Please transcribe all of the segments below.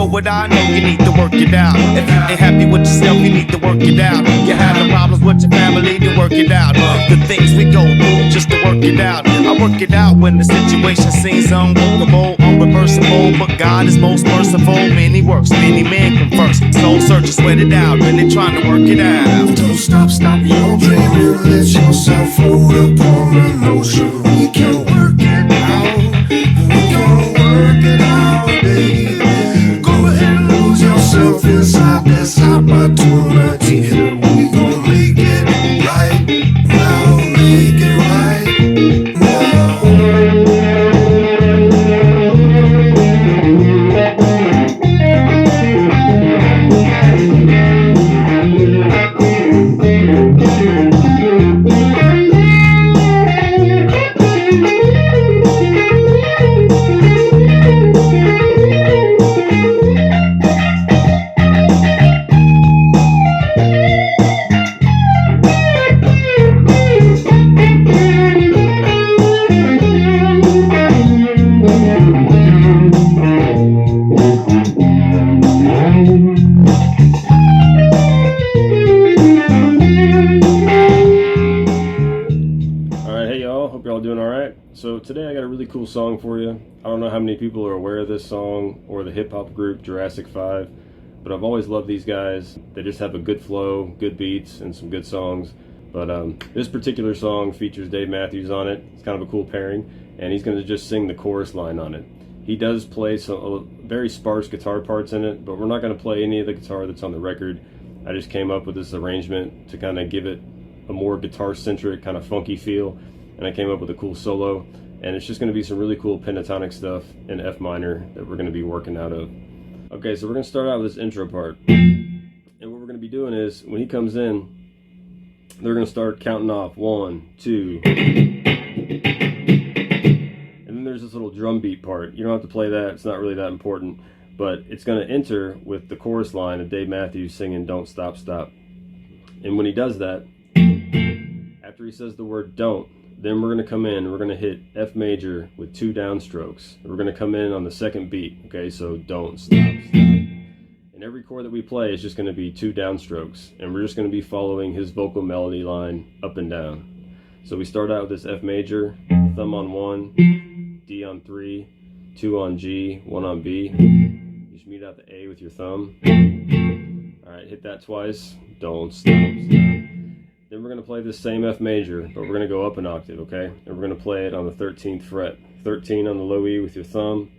What I know, you need to work it out. If you ain't happy with yourself, you need to work it out. You having problems with your family, to work it out. The things we go through just to work it out. I work it out when the situation seems unworkable, unreversible. But God is most merciful. Many works, many men converse. Soul searchers sweat it out, really trying to work it out. Don't stop your dreaming. Let yourself float upon an ocean. We can work it out. We gonna work it out, baby. Inside this opportunity, we gon' make it right now, make it right now. So today I got a really cool song for you. I don't know how many people are aware of this song or the hip-hop group Jurassic 5, but I've always loved these guys. They just have a good flow, good beats, and some good songs. But this particular song features Dave Matthews on it. It's kind of a cool pairing, and he's going to just sing the chorus line on it. He does play some very sparse guitar parts in it, but we're not going to play any of the guitar that's on the record. I just came up with this arrangement to kind of give it a more guitar-centric, kind of funky feel. And I came up with a cool solo, and it's just going to be some really cool pentatonic stuff in F minor that we're going to be working out of. Okay, so we're going to start out with this intro part, and what we're going to be doing is when he comes in, they're going to start counting off 1, 2, and then there's this little drum beat part. You don't have to play that, it's not really that important, but it's going to enter with the chorus line of Dave Matthews singing "Don't Stop Stop." And when he does that, after he says the word "don't," then we're going to come in, we're going to hit F major with 2 downstrokes. We're going to come in on the second beat, okay, so don't stop, stop. And every chord that we play is just going to be 2 downstrokes, and we're just going to be following his vocal melody line up and down. So we start out with this F major, thumb on 1, D on 3, 2 on G, 1 on B. You just mute out the A with your thumb. Alright, hit that twice, don't stop, stop. Then we're going to play this same F major, but we're going to go up an octave, okay? And we're going to play it on the 13th fret. 13 on the low E with your thumb,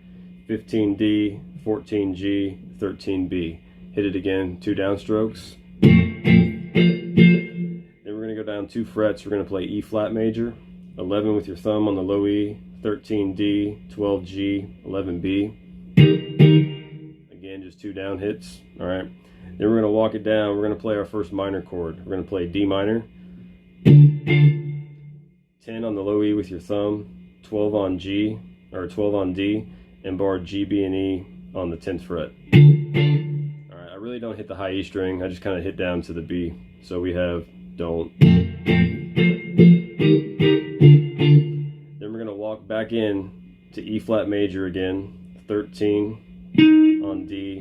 15 D, 14 G, 13 B. Hit it again, 2 downstrokes. Then we're going to go down 2 frets. We're going to play E flat major, 11 with your thumb on the low E, 13 D, 12 G, 11 B. Again, just 2 down hits, all right? Then we're going to walk it down. We're going to play our first minor chord. We're going to play D minor, 10 on the low E with your thumb, 12 on G, or 12 on D, and bar G, B, and E on the 10th fret. Alright, I really don't hit the high E string. I just kind of hit down to the B. So we have don't. Then we're going to walk back in to E flat major again, 13 on D,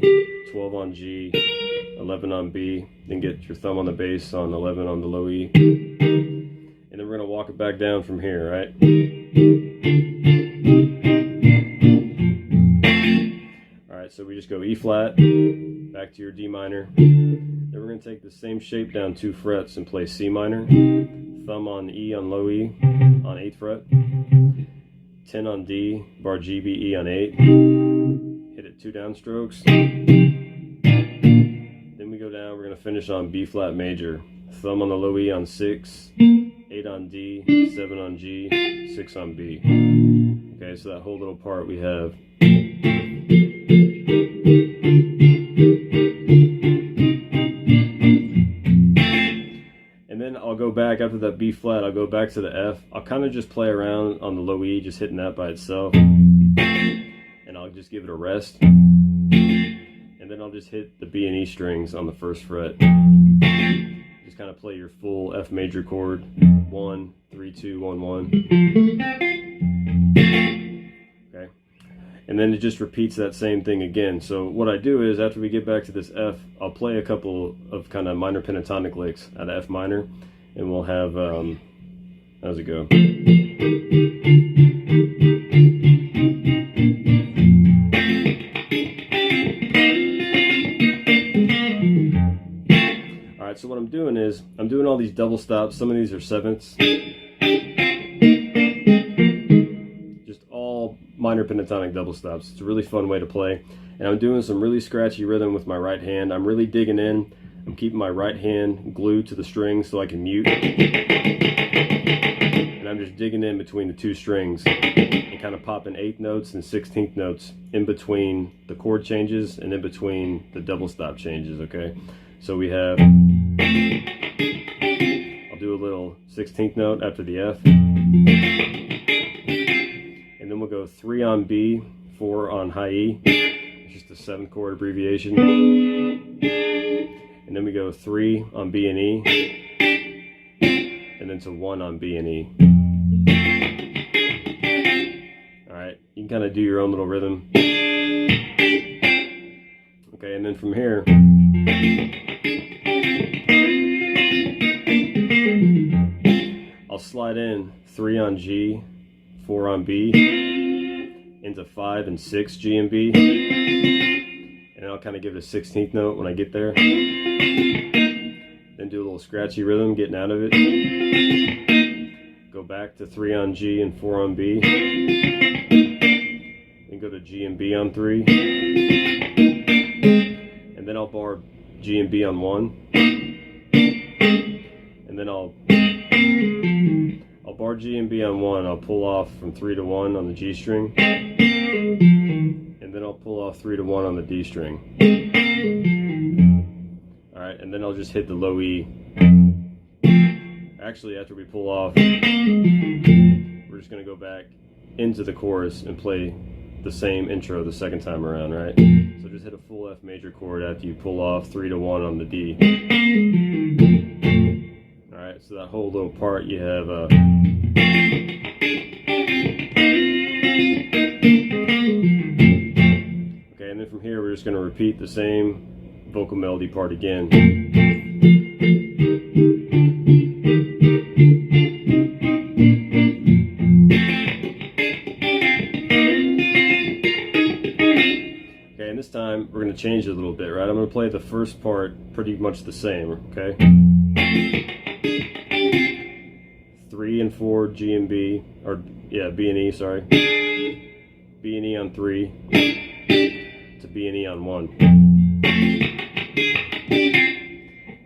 12 on G, 11 on B, then get your thumb on the bass on 11 on the low E. And then we're going to walk it back down from here, right? Alright, so we just go E flat, back to your D minor. Then we're going to take the same shape down 2 frets and play C minor. Thumb on E on low E on 8th fret. 10 on D, bar G, B, E on 8. Hit it 2 downstrokes. Then we go down, we're going to finish on B flat major. Thumb on the low E on 6, 8 on D, 7 on G, 6 on B. Okay, so that whole little part we have. And then I'll I'll go back after that B flat, I'll go back to the F. I'll kind of just play around on the low E, just hitting that by itself. And I'll just give it a rest. And then I'll just hit the B and E strings on the first fret. Just kind of play your full F major chord. 1, 3, 2, 1, 1. Okay. And then it just repeats that same thing again. So what I do is, after we get back to this F, I'll play a couple of kind of minor pentatonic licks out of F minor. And we'll have, how's it go? Alright, so what I'm doing is, I'm doing all these double stops. Some of these are sevenths. Just all minor pentatonic double stops. It's a really fun way to play. And I'm doing some really scratchy rhythm with my right hand. I'm really digging in. I'm keeping my right hand glued to the strings so I can mute. And I'm just digging in between the two strings and kind of popping 8th notes and 16th notes in between the chord changes and in between the double stop changes, okay? So we have, I'll do a little 16th note after the F. And then we'll go 3 on B, 4 on high E. It's just a 7th chord abbreviation. And then we go 3 on B and E, and then to 1 on B and E. Alright, you can kind of do your own little rhythm. Okay, and then from here, I'll slide in 3 on G, 4 on B, into 5 and 6 G and B. And then I'll kind of give it a 16th note when I get there. Then do a little scratchy rhythm, getting out of it. Go back to 3 on G and 4 on B. Then go to G and B on 3. And then I'll bar G and B on 1. And then I'll bar G and B on 1. I'll pull off from 3 to 1 on the G string. And then I'll pull off 3 to 1 on the D string. Alright, and then I'll just hit the low E. Actually, after we pull off, we're just going to go back into the chorus and play the same intro the second time around, right? So just hit a full F major chord after you pull off 3 to 1 on the D. Alright, so that whole little part you have okay, and then from here we're just going to repeat the same vocal melody part again. Okay, and this time we're going to change it a little bit, right? I'm going to play the first part pretty much the same, okay? 3 and 4 G and B, or yeah, B and E, sorry. B and E on 3 to B and E on 1.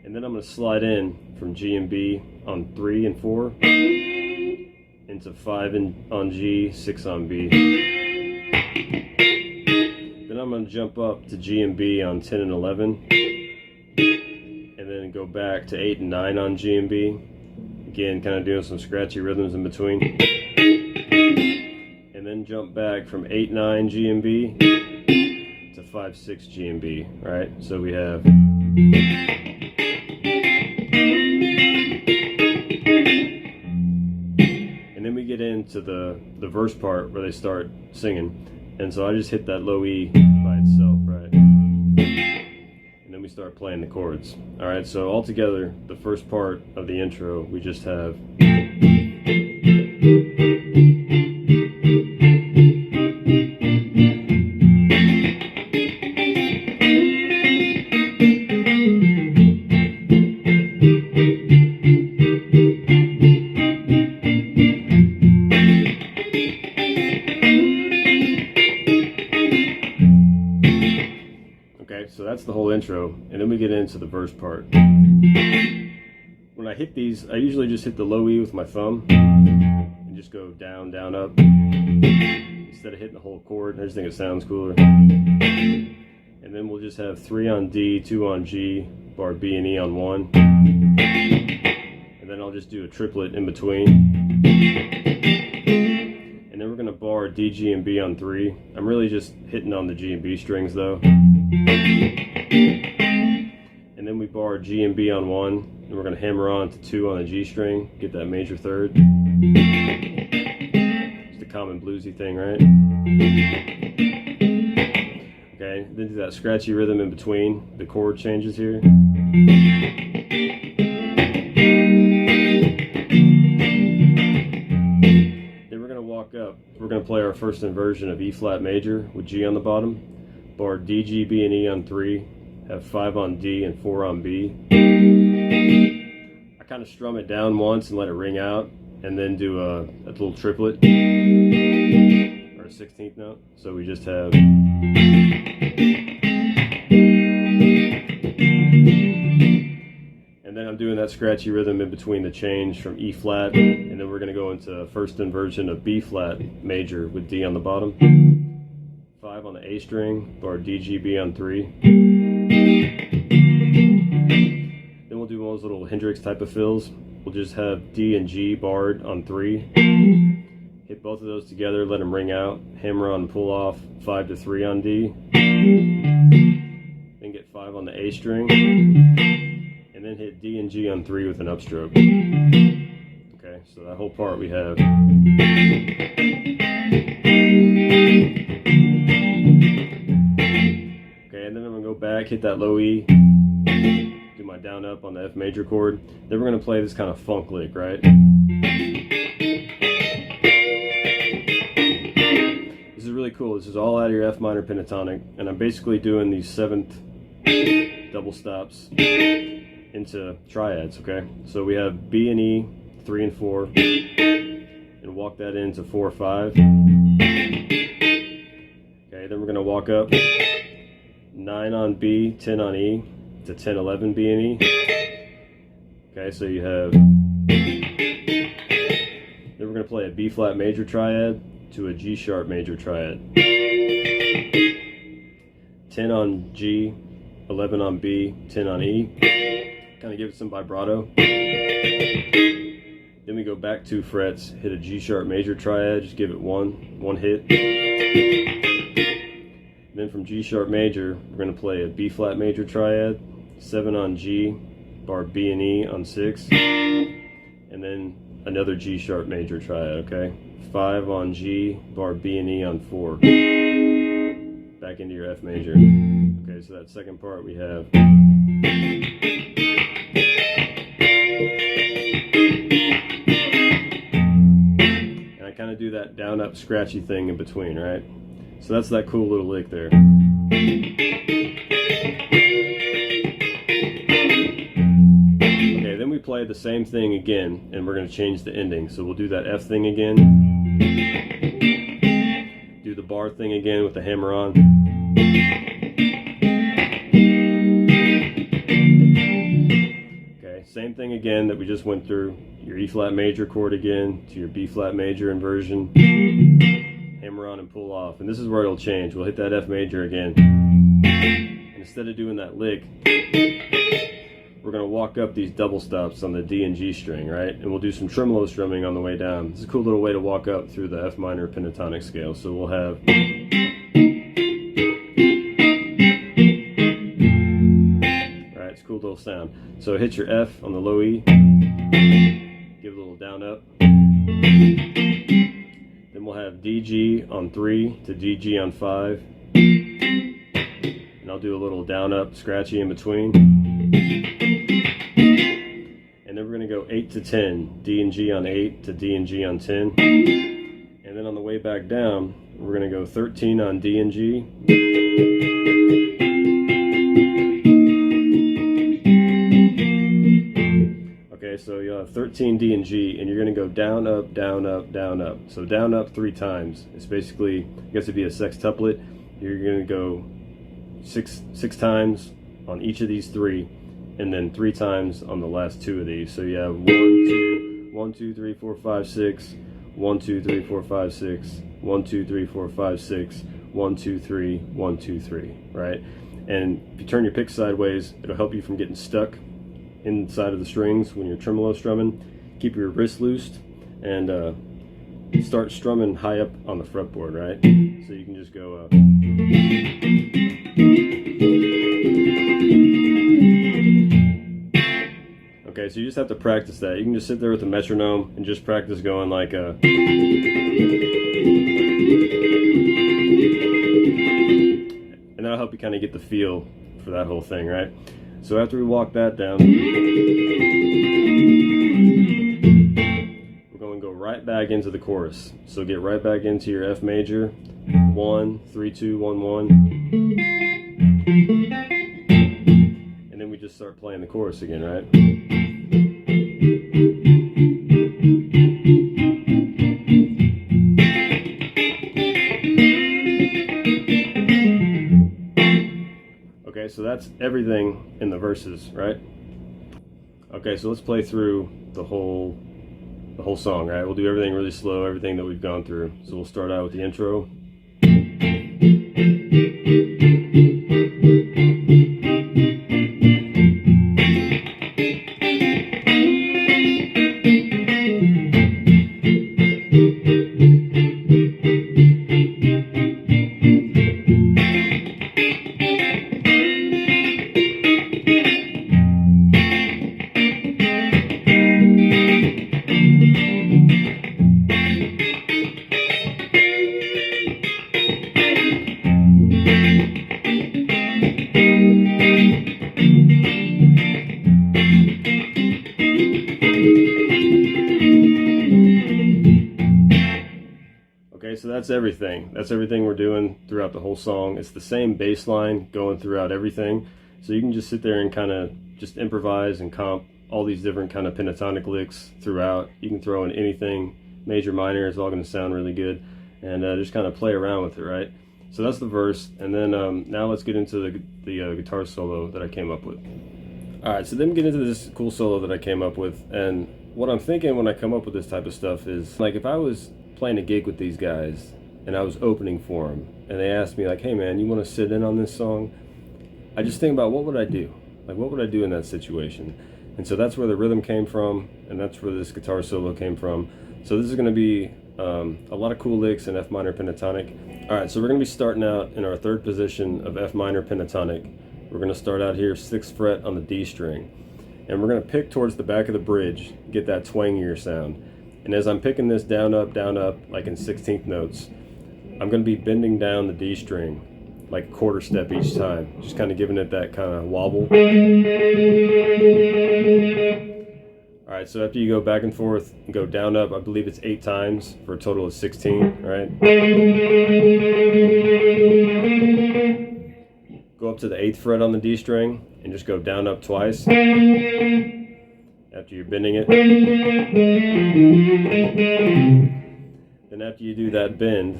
And then I'm going to slide in from G and B on 3 and 4 into 5 on G, 6 on B. Then I'm going to jump up to G and B on 10 and 11, and then go back to 8 and 9 on G and B. Again, kind of doing some scratchy rhythms in between. And then jump back from 8, 9 G and B to 5, 6 G and B, right? So we have, and then we get into the verse part where they start singing. And so I just hit that low E by itself, right? And then we start playing the chords. Alright, so all together, the first part of the intro, we just have so that's the whole intro, and then we get into the verse part. When I hit these, I usually just hit the low E with my thumb and just go down, down, up instead of hitting the whole chord. I just think it sounds cooler. And then we'll just have 3 on D, 2 on G, bar B and E on 1, and and then I'll just do a triplet in between. And then we're going to bar D, G, and B on 3. I'm really just hitting on the G and B strings though. And then we bar G and B on 1, and we're going to hammer on to 2 on the G string, get that major third. It's the common bluesy thing, right? Okay, then do that scratchy rhythm in between the chord changes here. Then we're going to walk up. We're going to play our first inversion of E flat major with G on the bottom, bar D, G, B, and E on 3, have 5 on D and 4 on B. I kind of strum it down once and let it ring out, and then do a little triplet, or a 16th note. So we just have, and then I'm doing that scratchy rhythm in between the change from E flat, and then we're going to go into first inversion of B flat major with D on the bottom, 5 on the A string, bar D, G, B on 3. Then we'll do one of those little Hendrix type of fills. We'll just have D and G barred on 3. Hit both of those together, let them ring out, hammer on and pull off 5 to 3 on D. Then get 5 on the A string. And then hit D and G on 3 with an upstroke. Okay, so that whole part we have. Okay, and then I'm going to go back, hit that low E, do my down up on the F major chord. Then we're going to play this kind of funk lick, right? This is really cool. This is all out of your F minor pentatonic, and I'm basically doing these 7th double stops into triads, okay? So we have B and E, 3 and 4, and walk that into 4, 5. Okay, then we're going to walk up 9 on B, 10 on E, to 10, 11 B and E. Okay, so you have, then we're going to play a B flat major triad to a G sharp major triad. 10 on G, 11 on B, 10 on E. Kind of give it some vibrato. Then we go back 2 frets, hit a G sharp major triad, just give it one hit. Then from G sharp major, we're going to play a B flat major triad, 7 on G, bar B and E on 6, and then another G sharp major triad, okay? 5 on G, bar B and E on 4. Back into your F major. Okay, so that second part we have. And I kind of do that down up scratchy thing in between, right? So that's that cool little lick there. Okay, then we play the same thing again, and we're going to change the ending. So we'll do that F thing again. Do the bar thing again with the hammer on. Okay, same thing again that we just went through. Your E flat major chord again to your B flat major inversion. Hammer on and pull off, and this is where it'll change. We'll hit that F major again, and instead of doing that lick, we're going to walk up these double stops on the D and G string, right? And we'll do some tremolo strumming on the way down. It's a cool little way to walk up through the F minor pentatonic scale. So we'll have, alright, it's a cool little sound. So hit your F on the low E, give it a little down up. Then we'll have DG on 3 to DG on 5. And I'll do a little down up scratchy in between. And then we're going to go 8 to 10, D and G on 8 to D and G on 10. And then on the way back down, we're going to go 13 on D and G. Okay, so you'll have 13 D and G, and you're going to go down, up, down, up, down, up. So down, up 3 times. It's basically, I guess it'd be a sextuplet. You're going to go six times on each of these 3, and then 3 times on the last 2 of these. So you have 1, 2, 3, 4, 5, 6, 1, 2, 3, 4, 5, 6, 1, 2, 3, 4, 5, 6, 1, 2, 3, 1, 2, 3, right? And if you turn your pick sideways, it'll help you from getting stuck inside of the strings when you're tremolo strumming. Keep your wrist loosed and start strumming high up on the fretboard, right? So you can just go okay, so you just have to practice that. You can just sit there with the metronome and just practice going like a and that'll help you kind of get the feel for that whole thing, right? So after we walk that down, we're going to go right back into the chorus. So get right back into your F major, 1, 3, 2, 1, 1, and then we just start playing the chorus again, right? Okay, so that's everything in the verses, right? Okay, so let's play through the whole song, right? We'll do everything really slow, everything that we've gone through. So we'll start out with the intro. Okay, so that's everything. That's everything we're doing throughout the whole song. It's the same bass line going throughout everything. So you can just sit there and kind of just improvise and comp all these different kind of pentatonic licks throughout. You can throw in anything, major, minor, it's all going to sound really good. And just kind of play around with it, right? So that's the verse. And then now let's get into the guitar solo that I came up with. Alright, so then get into this cool solo that I came up with. And what I'm thinking when I come up with this type of stuff is, like, if I was playing a gig with these guys and I was opening for them and they asked me like, hey man, you want to sit in on this song? I just think about what would I do? Like, what would I do in that situation? And so that's where the rhythm came from, and that's where this guitar solo came from. So this is going to be a lot of cool licks in F minor pentatonic. Alright, so we're going to be starting out in our third position of F minor pentatonic. We're going to start out here 6th fret on the D string, and we're going to pick towards the back of the bridge, get that twangier sound. And as I'm picking this down up, like in 16th notes, I'm going to be bending down the D string like a quarter step each time, just kind of giving it that kind of wobble. Alright, so after you go back and forth and go down up, I believe it's 8 times for a total of 16, right? Go up to the 8th fret on the D string and just go down up twice after you're bending it. Then after you do that bend,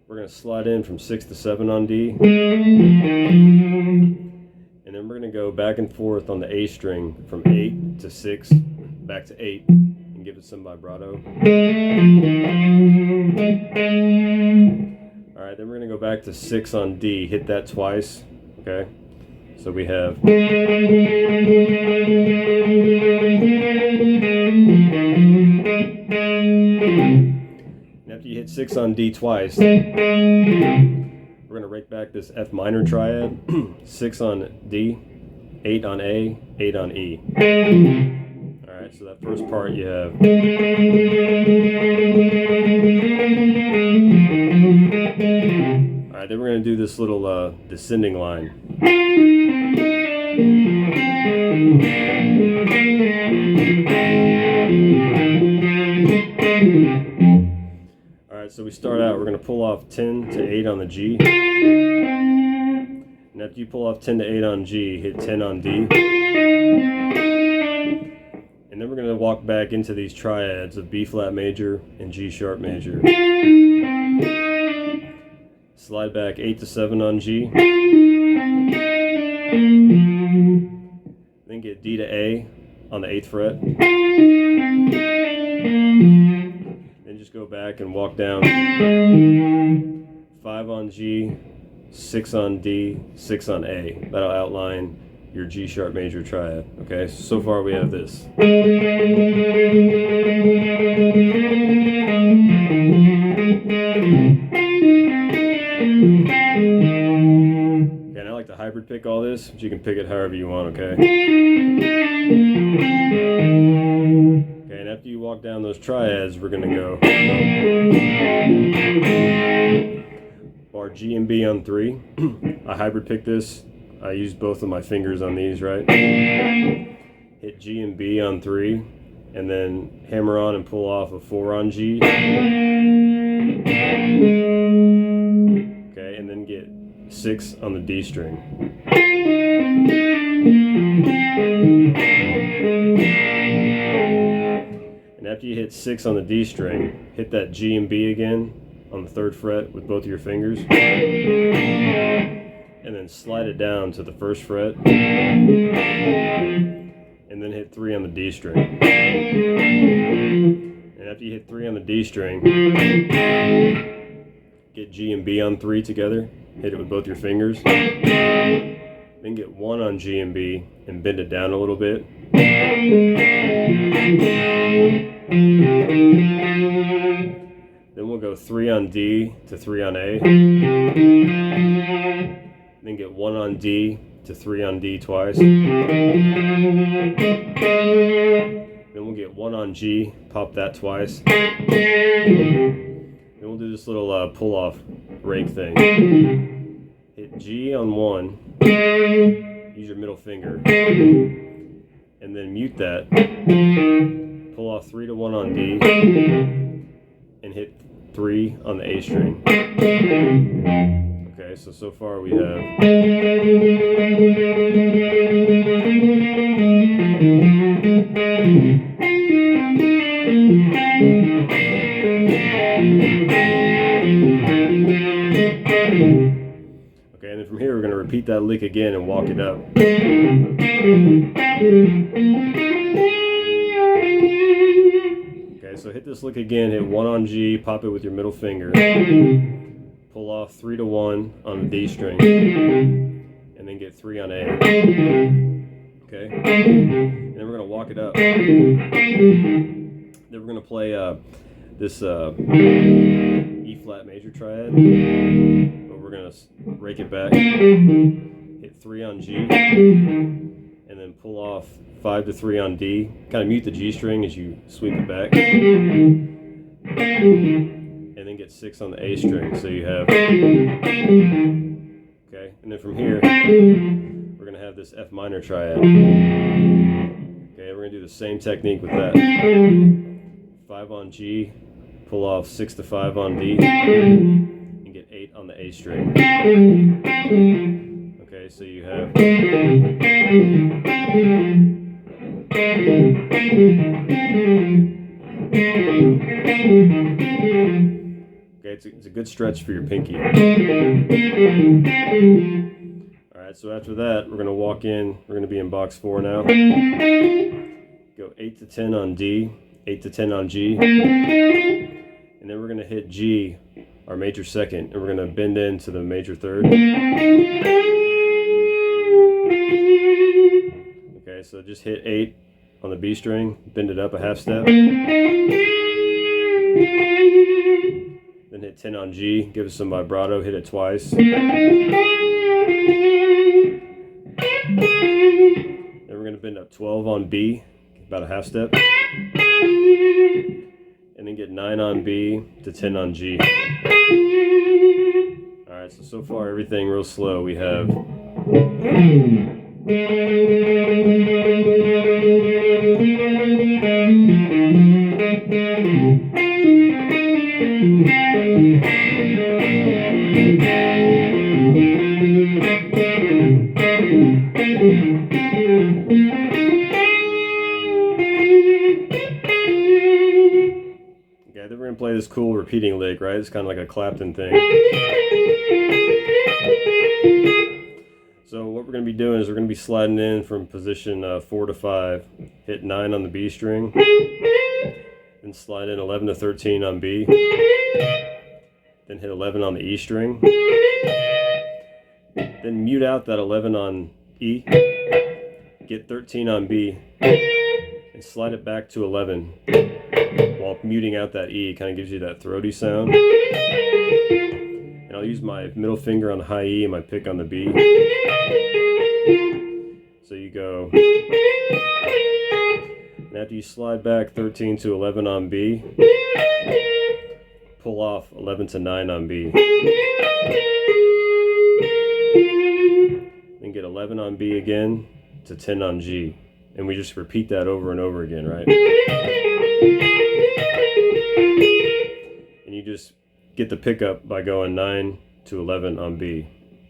we're going to slide in from 6 to 7 on D, and then we're going to go back and forth on the A string from 8 to 6, back to 8, and give it some vibrato. Alright, then we're going to go back to 6 on D, hit that twice, okay? So we have, and after you hit 6 on D twice, we're going to rake back this F minor triad, 6 on D, 8 on A, 8 on E. Alright, so that first part you have, alright, then we're going to do this little descending line. Alright, so we start out, we're going to pull off 10 to 8 on the G. And after you pull off 10 to 8 on G, hit 10 on D. And then we're going to walk back into these triads of B flat major and G sharp major. Slide back 8 to 7 on G. Then get D to A on the 8th fret. Then just go back and walk down 5 on G, 6 on D, 6 on A. That'll outline your G sharp major triad. Okay, so far we have this. Okay, and I like to hybrid pick all this, but you can pick it however you want, okay? Okay, and after you walk down those triads, we're gonna go bar G and B on 3. I hybrid pick this. I use both of my fingers on these, right? Hit G and B on 3, and then hammer on and pull off a 4 on G. Okay, and then get 6 on the D string. And after you hit 6 on the D string, hit that G and B again on the 3rd fret with both of your fingers. And then slide it down to the 1st fret. And then hit 3 on the D string. And after you hit 3 on the D string, get G and B on 3 together. Hit it with both your fingers. Then get 1 on G and B and bend it down a little bit. Then we'll go 3 on D to 3 on A. Then get 1 on D to 3 on D twice. Then we'll get 1 on G, pop that twice. Then we'll do this little pull-off rake thing. Hit G on 1, use your middle finger, and then mute that. Pull off 3 to 1 on D, and hit 3 on the A string. Okay, so far we have. Okay, and then from here we're going to repeat that lick again and walk it up. Okay, so hit this lick again, hit 1 on G, pop it with your middle finger. Pull off 3 to 1 on the D string, and then get 3 on A. Okay, and then we're gonna walk it up. Then we're gonna play this E flat major triad, but we're gonna rake it back, hit 3 on G, and then pull off 5 to 3 on D. Kind of mute the G string as you sweep it back. And then get 6 on the A string, so you have. Okay, and then from here, we're going to have this F minor triad. Okay, we're going to do the same technique with that. 5 on G, pull off 6 to 5 on D, and get 8 on the A string. Okay, so you have. Okay, it's a good stretch for your pinky. Alright, so after that, we're going to walk in. We're going to be in box 4 now. Go 8 to 10 on D, 8 to 10 on G. And then we're going to hit G, our major 2nd, and we're going to bend into the major 3rd. Okay, so just hit 8 on the B string, bend it up a half step. Then hit 10 on G, give it some vibrato, hit it twice. Then we're going to bend up 12 on B, about a half step. And then get 9 on B to 10 on G. Alright, so far everything real slow. We have. Okay, then we're going to play this cool repeating lick, right? It's kind of like a Clapton thing. So what we're going to be doing is we're going to be sliding in from position 4 to 5, hit 9 on the B string, then slide in 11 to 13 on B, then hit 11 on the E string, Then mute out that 11 on E, get 13 on B, and slide it back to 11 while muting out that E. Kind of gives you that throaty sound. And I'll use my middle finger on the high E and my pick on the B. So you go, and after you slide back 13 to 11 on B, pull off 11 to 9 on B. Then get 11 on B again to 10 on G. And we just repeat that over and over again, right? And you just get the pickup by going 9 to 11 on B.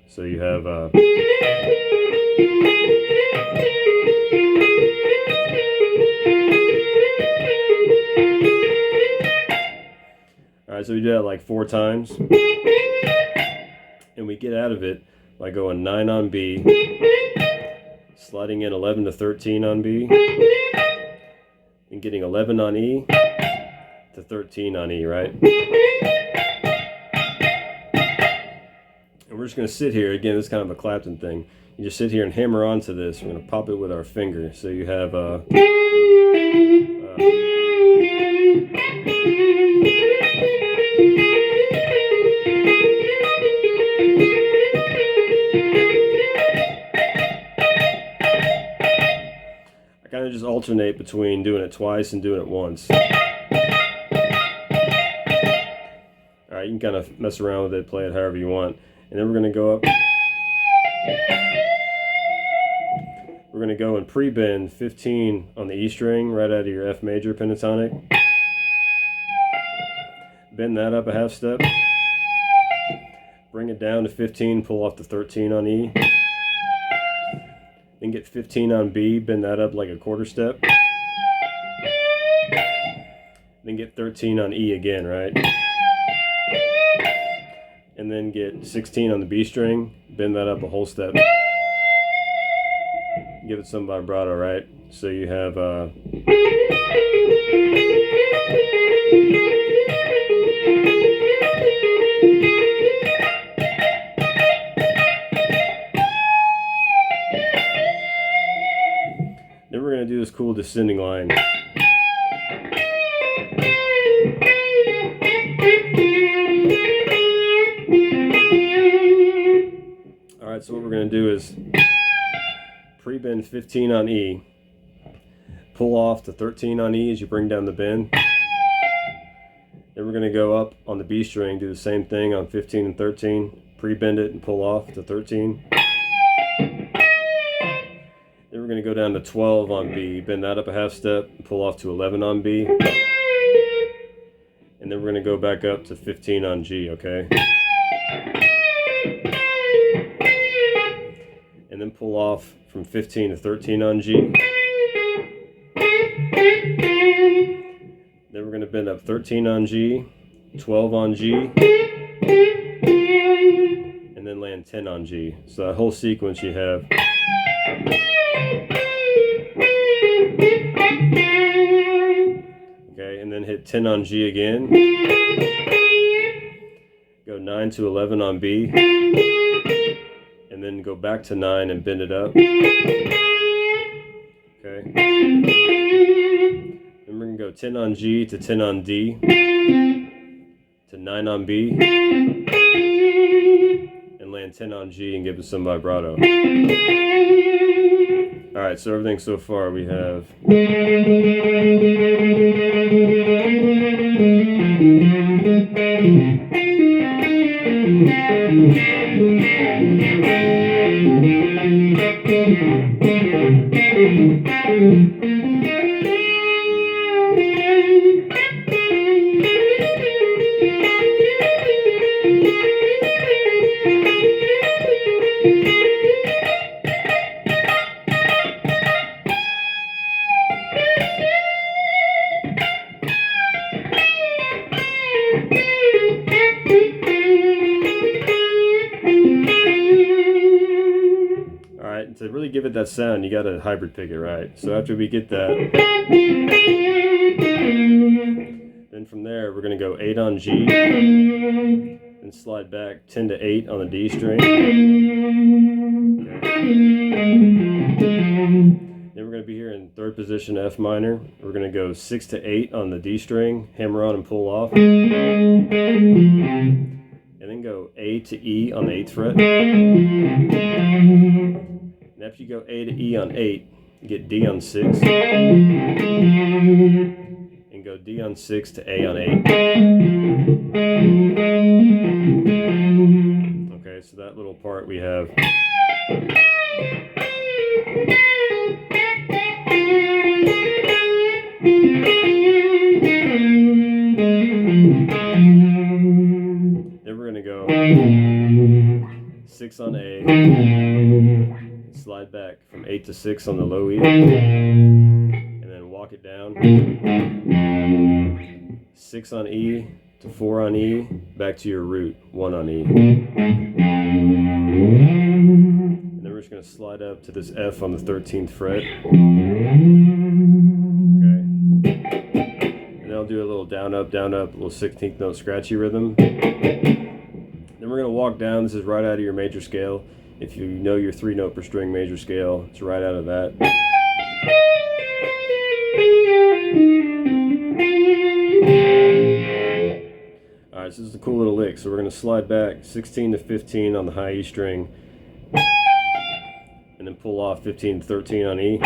So you have Alright, so we do that like 4 times. And we get out of it by going 9 on B, sliding in 11 to 13 on B, and getting 11 on E to 13 on E, right? And we're just going to sit here. Again, this is kind of a Clapton thing. You just sit here and hammer onto this. We're going to pop it with our finger. So you have I kind of just alternate between doing it twice and doing it once. Alright, you can kind of mess around with it, play it however you want. And then we're going to go up. We're going to go and pre-bend 15 on the E string right out of your F major pentatonic. Bend that up a half step. Bring it down to 15, pull off the 13 on E. Then get 15 on B, bend that up like a quarter step. Then get 13 on E again, right? And then get 16 on the B string, bend that up a whole step. Give it some vibrato, right? So you have then we're going to do this cool descending line. Alright, so what we're going to do is pre-bend 15 on E, pull off to 13 on E as you bring down the bend. Then we're going to go up on the B string, do the same thing on 15 and 13, pre-bend it and pull off to 13. Then we're going to go down to 12 on B, bend that up a half step, and pull off to 11 on B. And then we're going to go back up to 15 on G, okay? And then pull off from 15 to 13 on G. Then we're going to bend up 13 on G, 12 on G, and then land 10 on G. So that whole sequence you have. Okay, and then hit 10 on G again. Go 9 to 11 on B. And then go back to 9 and bend it up. Okay. Then we're going to go 10 on G to 10 on D to 9 on B and land 10 on G and give it some vibrato. Alright, so everything so far we have. To really give it that sound, you got to hybrid pick it right. So after we get that, then from there we're going to go 8 on G, and slide back 10 to 8 on the D string. Then we're going to be here in third position F minor. We're going to go 6 to 8 on the D string, hammer on and pull off. And then go A to E on the 8th fret. And after you go A to E on 8, you get D on 6. And go D on 6 to A on 8. Okay, so that little part we have. Then we're going to go 6 on A, slide back from 8 to 6 on the low E, and then walk it down. 6 on E to 4 on E, back to your root, 1 on E. And then we're just going to slide up to this F on the 13th fret. I'll do a little down, up, a little 16th note scratchy rhythm. Then we're going to walk down. This is right out of your major scale. If you know your 3-note per string major scale, it's right out of that. Alright, so this is a cool little lick. So we're going to slide back 16 to 15 on the high E string, and then pull off 15 to 13 on E.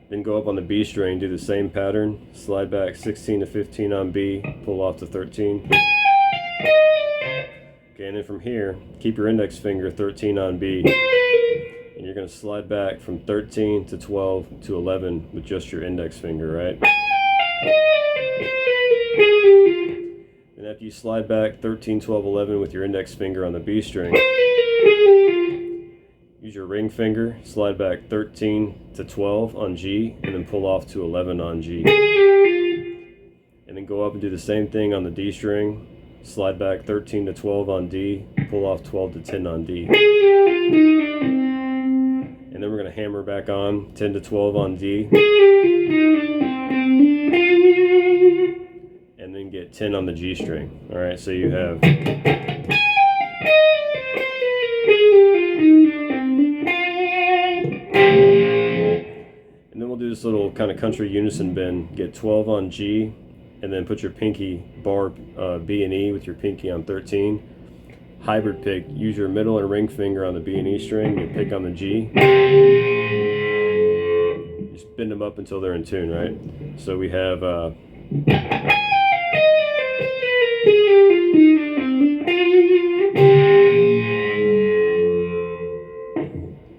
Then go up on the B string, do the same pattern, slide back 16 to 15 on B, pull off to 13. Okay, and then from here, keep your index finger 13 on B, and you're going to slide back from 13 to 12 to 11 with just your index finger, right? And after you slide back 13, 12, 11 with your index finger on the B string, use your ring finger, slide back 13 to 12 on G, and then pull off to 11 on G. And then go up and do the same thing on the D string, slide back 13 to 12 on D, pull off 12 to 10 on D. And then we're going to hammer back on 10 to 12 on D, and then get 10 on the G string. Alright, so you have and then we'll do this little kind of country unison bend. Get 12 on G, and then put your pinky bar B and E with your pinky on 13. Hybrid pick, use your middle and ring finger on the B and E string, your pick on the G. Just bend them up until they're in tune, right? So we have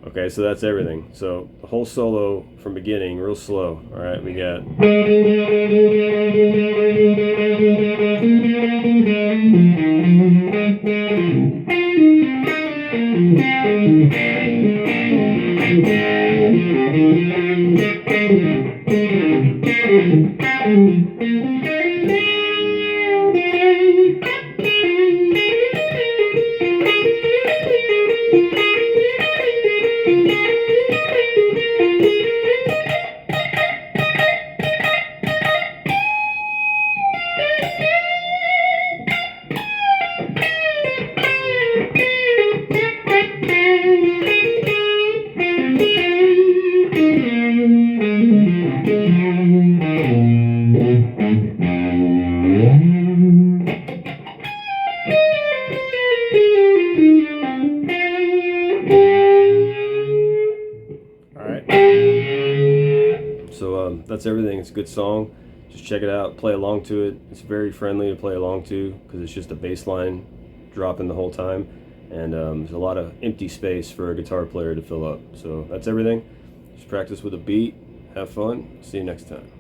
okay, so that's everything. So the whole solo from beginning, real slow. All right, we got. That's everything. It's a good song. Just check it out. Play along to it. It's very friendly to play along to because it's just a bass line dropping the whole time, and there's a lot of empty space for a guitar player to fill up. So that's everything. Just practice with a beat. Have fun. See you next time.